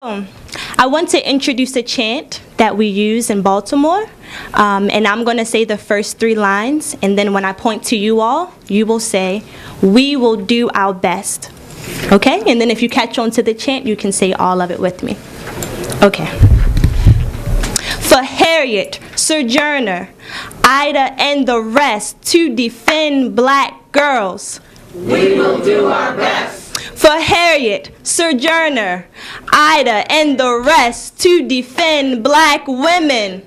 I want to introduce a chant that we use in Baltimore, and I'm going to say the first 3 lines, and then when I point to you all, you will say, "We will do our best." Okay? And then if you catch on to the chant, you can say all of it with me. Okay. For Harriet, Sojourner, Ida, and the rest to defend black girls. We will do our best. For Harriet, Sojourner, Ida, and the rest to defend black women.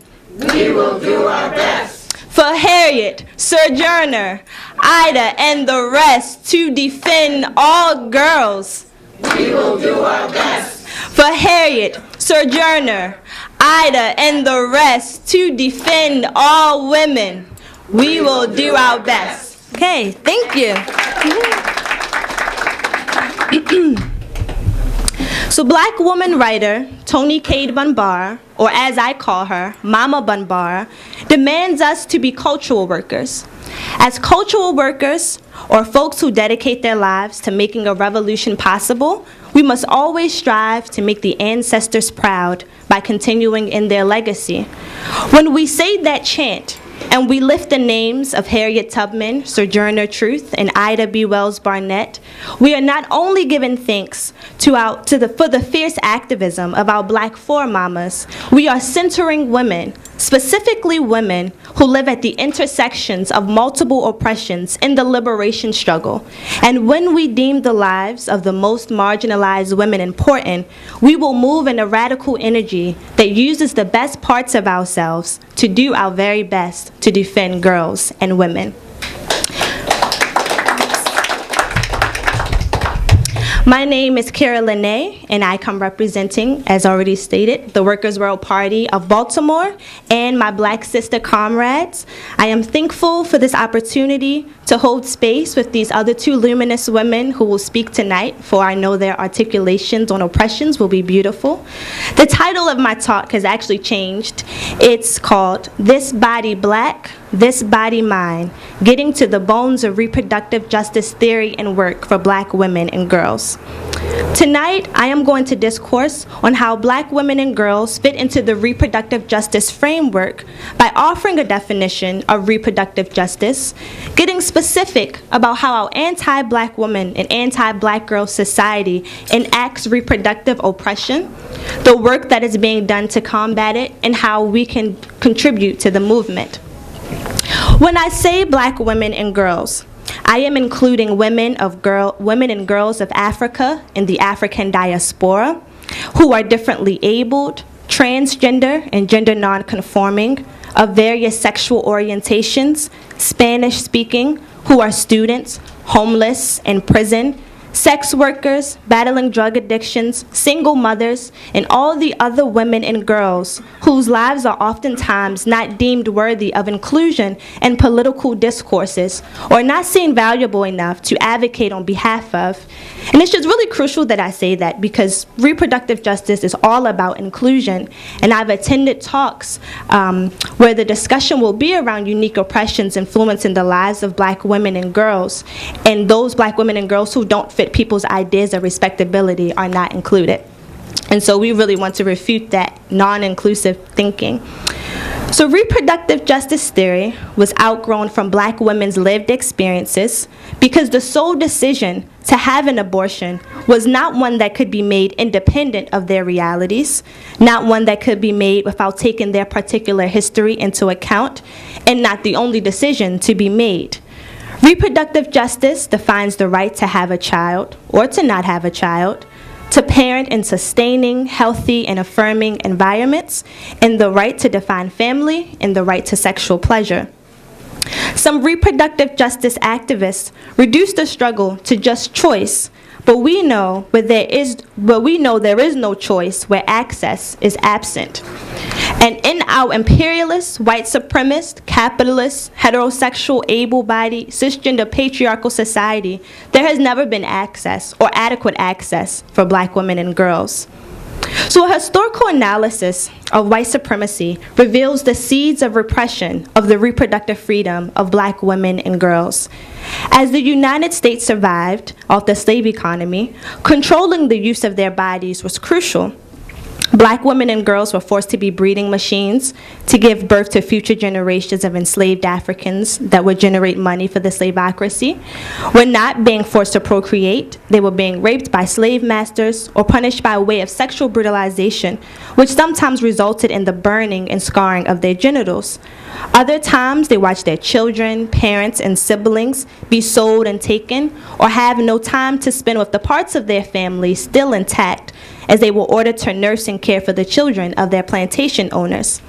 We will do our best. For Harriet, Sojourner, Ida, and the rest to defend all girls. We will do our best. For Harriet, Sojourner, Ida, and the rest to defend all women. We will do our best. Okay, thank you. So black woman writer Toni Cade Bunbar, or as I call her, Mama Bunbar, demands us to be cultural workers. As cultural workers, or folks who dedicate their lives to making a revolution possible, we must always strive to make the ancestors proud by continuing in their legacy. When we say that chant, and we lift the names of Harriet Tubman, Sojourner Truth, and Ida B. Wells Barnett, we are not only giving thanks for the fierce activism of our black foremamas, we are centering women, specifically women who live at the intersections of multiple oppressions in the liberation struggle. And when we deem the lives of the most marginalized women important, we will move in a radical energy that uses the best parts of ourselves to do our very best to defend girls and women. My name is Kira-Lynae, and I come representing, as already stated, the Workers' World Party of Baltimore and my black sister comrades. I am thankful for this opportunity to hold space with these other 2 luminous women who will speak tonight, for I know their articulations on oppressions will be beautiful. The title of my talk has actually changed. It's called This Body Black, This Body Mine, Getting to the Bones of Reproductive Justice Theory and Work for Black Women and Girls. Tonight, I am going to discourse on how black women and girls fit into the reproductive justice framework by offering a definition of reproductive justice, getting specific about how our anti-black woman and anti-black girl society enacts reproductive oppression, the work that is being done to combat it, and how we can contribute to the movement. When I say black women and girls, I am including women and girls of Africa and the African diaspora who are differently abled, transgender and gender non-conforming, of various sexual orientations, Spanish-speaking, who are students, homeless, in prison, sex workers, battling drug addictions, single mothers, and all the other women and girls whose lives are oftentimes not deemed worthy of inclusion in political discourses or not seen valuable enough to advocate on behalf of. And it's just really crucial that I say that because reproductive justice is all about inclusion, and I've attended talks where the discussion will be around unique oppressions influencing the lives of black women and girls, and those black women and girls who don't fit people's ideas of respectability are not included. And so we really want to refute that non-inclusive thinking. So reproductive justice theory was outgrown from black women's lived experiences because the sole decision to have an abortion was not one that could be made independent of their realities, not one that could be made without taking their particular history into account, and not the only decision to be made. Reproductive justice defines the right to have a child or to not have a child, to parent in sustaining, healthy, and affirming environments, and the right to define family and the right to sexual pleasure. Some reproductive justice activists reduce the struggle to just choice, but we know there is no choice where access is absent. And in our imperialist, white supremacist, capitalist, heterosexual, able-bodied, cisgender, patriarchal society, there has never been access or adequate access for black women and girls. So a historical analysis of white supremacy reveals the seeds of repression of the reproductive freedom of black women and girls. As the United States survived off the slave economy, controlling the use of their bodies was crucial. Black women and girls were forced to be breeding machines to give birth to future generations of enslaved Africans that would generate money for the slaveocracy. Were not being forced to procreate. They were being raped by slave masters or punished by way of sexual brutalization, which sometimes resulted in the burning and scarring of their genitals. Other times, they watched their children, parents, and siblings be sold and taken, or have no time to spend with the parts of their family still intact, as they were ordered to nurse and care for the children of their plantation owners.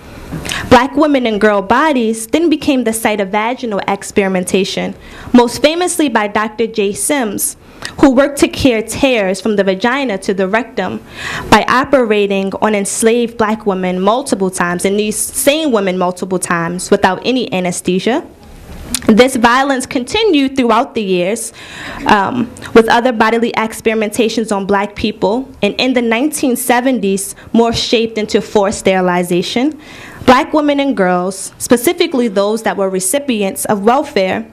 Black women and girl bodies then became the site of vaginal experimentation, most famously by Dr. J. Sims, who worked to cure tears from the vagina to the rectum by operating on enslaved black women multiple times, and these same women multiple times without any anesthesia. This violence continued throughout the years with other bodily experimentations on black people, and in the 1970s, more shaped into forced sterilization. Black women and girls, specifically those that were recipients of welfare,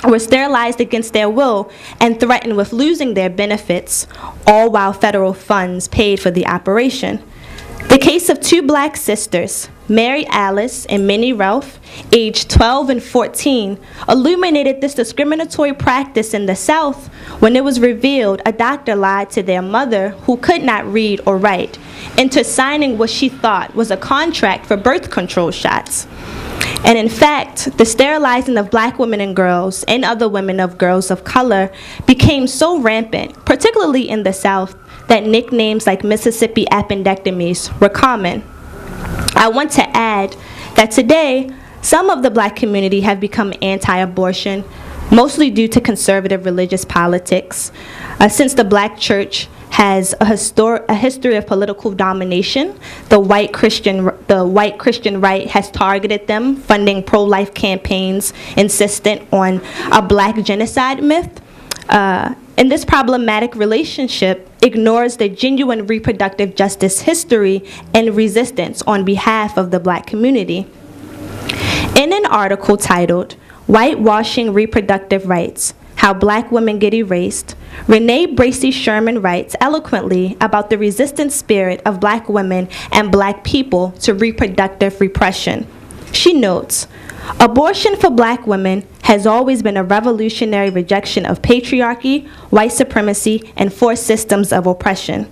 were sterilized against their will and threatened with losing their benefits, all while federal funds paid for the operation. The case of two black sisters, Mary Alice and Minnie Ralph, aged 12 and 14, illuminated this discriminatory practice in the South when it was revealed a doctor lied to their mother, who could not read or write, into signing what she thought was a contract for birth control shots. And in fact, the sterilizing of black women and girls and other women of girls of color became so rampant, particularly in the South, that nicknames like Mississippi appendectomies were common. I want to add that today, some of the black community have become anti-abortion, mostly due to conservative religious politics. Since the black church has a history of political domination, the white Christian right has targeted them, funding pro-life campaigns insistent on a black genocide myth. And this problematic relationship ignores the genuine reproductive justice history and resistance on behalf of the black community. In an article titled, "Whitewashing Reproductive Rights, How Black Women Get Erased," Renee Bracey Sherman writes eloquently about the resistant spirit of black women and black people to reproductive repression. She notes, "Abortion for black women has always been a revolutionary rejection of patriarchy, white supremacy, and forced systems of oppression.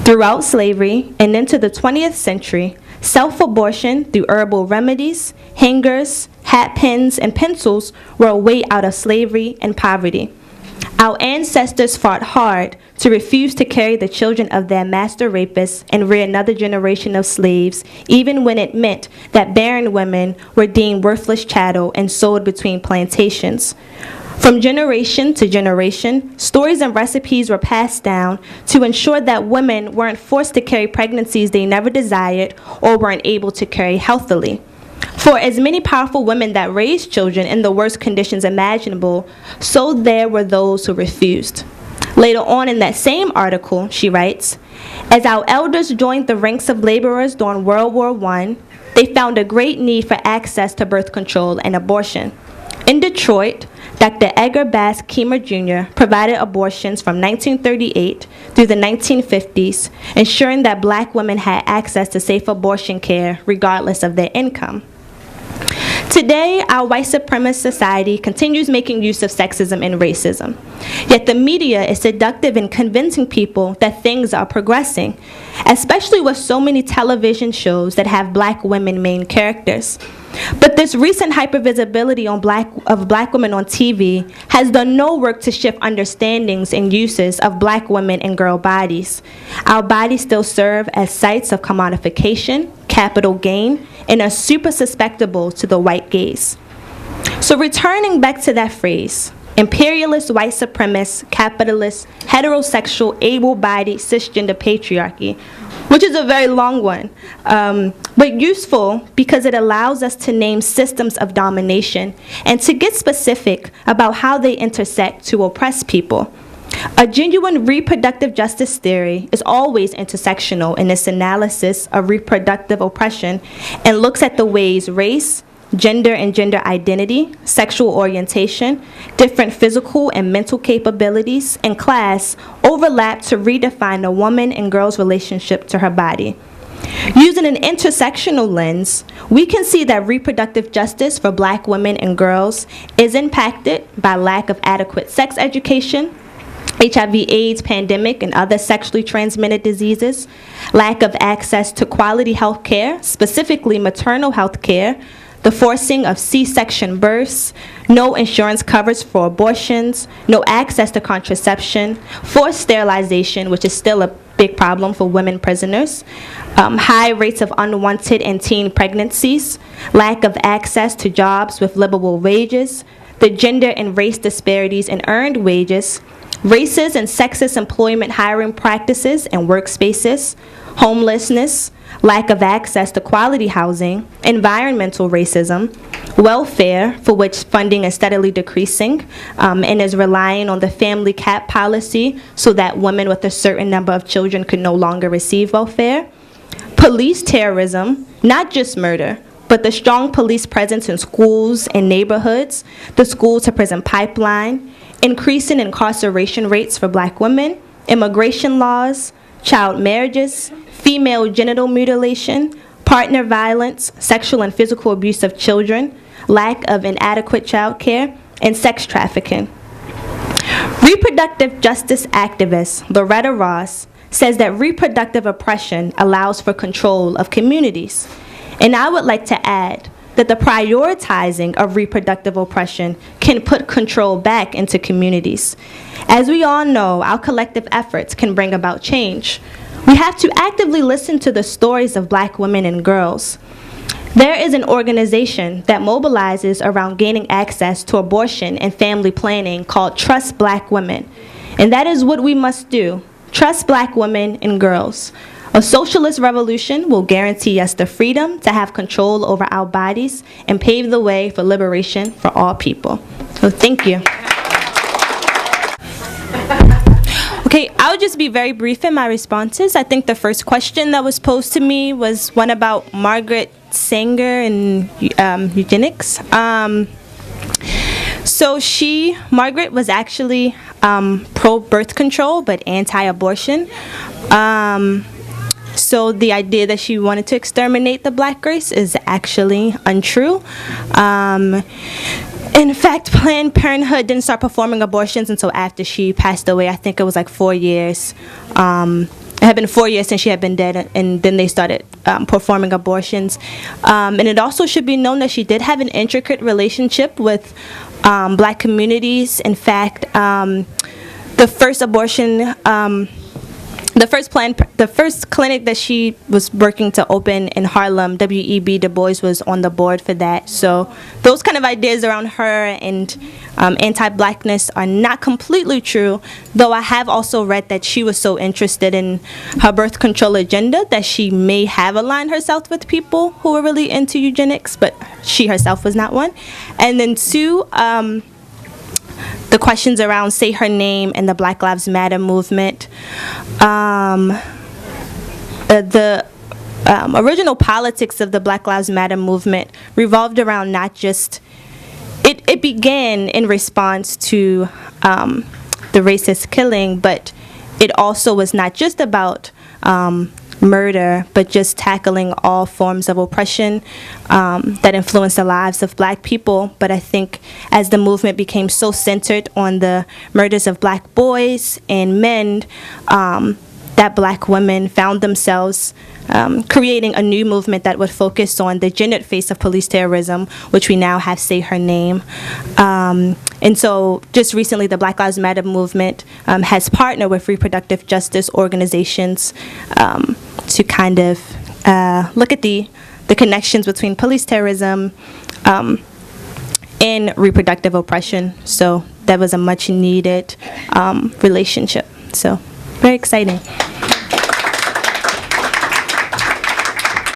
Throughout slavery and into the 20th century, self-abortion through herbal remedies, hangers, hat pins, and pencils were a way out of slavery and poverty. Our ancestors fought hard to refuse to carry the children of their master rapists and rear another generation of slaves, even when it meant that barren women were deemed worthless chattel and sold between plantations. From generation to generation, stories and recipes were passed down to ensure that women weren't forced to carry pregnancies they never desired or weren't able to carry healthily. For as many powerful women that raised children in the worst conditions imaginable, so there were those who refused." Later on in that same article, she writes, "As our elders joined the ranks of laborers during World War I, they found a great need for access to birth control and abortion. In Detroit, Dr. Edgar Bass Keemer Jr. provided abortions from 1938 through the 1950s, ensuring that black women had access to safe abortion care regardless of their income. Today, our white supremacist society continues making use of sexism and racism. Yet the media is seductive in convincing people that things are progressing, especially with so many television shows that have black women main characters. But this recent hypervisibility of black women on TV has done no work to shift understandings and uses of black women and girl bodies. Our bodies still serve as sites of commodification, capital gain, and are super susceptible to the white gaze. So returning back to that phrase, imperialist, white supremacist, capitalist, heterosexual, able-bodied, cisgender patriarchy, which is a very long one, but useful because it allows us to name systems of domination and to get specific about how they intersect to oppress people. A genuine reproductive justice theory is always intersectional in its analysis of reproductive oppression and looks at the ways race, gender and gender identity, sexual orientation, different physical and mental capabilities, and class overlap to redefine a woman and girl's relationship to her body. Using an intersectional lens, we can see that reproductive justice for Black women and girls is impacted by lack of adequate sex education, HIV/AIDS pandemic and other sexually transmitted diseases, lack of access to quality health care, specifically maternal health care, the forcing of C-section births, no insurance coverage for abortions, no access to contraception, forced sterilization, which is still a big problem for women prisoners, high rates of unwanted and teen pregnancies, lack of access to jobs with livable wages, the gender and race disparities in earned wages, racist and sexist employment hiring practices and workspaces, homelessness, lack of access to quality housing, environmental racism, welfare, for which funding is steadily decreasing and is relying on the family cap policy so that women with a certain number of children could no longer receive welfare, police terrorism, not just murder, but the strong police presence in schools and neighborhoods, the school-to-prison pipeline, increasing incarceration rates for Black women, immigration laws, child marriages, female genital mutilation, partner violence, sexual and physical abuse of children, lack of inadequate child care, and sex trafficking. Reproductive justice activist Loretta Ross says that reproductive oppression allows for control of communities. And I would like to add that the prioritizing of reproductive oppression can put control back into communities. As we all know, our collective efforts can bring about change. We have to actively listen to the stories of Black women and girls. There is an organization that mobilizes around gaining access to abortion and family planning called Trust Black Women. And that is what we must do. Trust Black women and girls. A socialist revolution will guarantee us the freedom to have control over our bodies and pave the way for liberation for all people. So thank you. Okay, I'll just be very brief in my responses. I think the first question that was posed to me was one about Margaret Sanger and eugenics. So Margaret was actually pro-birth control but anti-abortion. So the idea that she wanted to exterminate the Black race is actually untrue. In fact, Planned Parenthood didn't start performing abortions until after she passed away. I think it was like 4 years. It had been 4 years since she had been dead, and then they started performing abortions. And it also should be known that she did have an intricate relationship with Black communities. In fact, the first abortion, the first clinic that she was working to open in Harlem, W.E.B. Du Bois was on the board for that. So those kind of ideas around her and anti-Blackness are not completely true, though I have also read that she was so interested in her birth control agenda that she may have aligned herself with people who were really into eugenics, but she herself was not one. And then two, the questions around Say Her Name and the Black Lives Matter movement. The original politics of the Black Lives Matter movement revolved around not just, it began in response to the racist killing, but it also was not just about murder, but just tackling all forms of oppression that influence the lives of Black people. But I think as the movement became so centered on the murders of Black boys and men, that Black women found themselves creating a new movement that would focus on the gendered face of police terrorism, which we now have Say Her Name. And so just recently, the Black Lives Matter movement has partnered with reproductive justice organizations to kind of look at the connections between police terrorism and reproductive oppression. So that was a much needed relationship. So very exciting.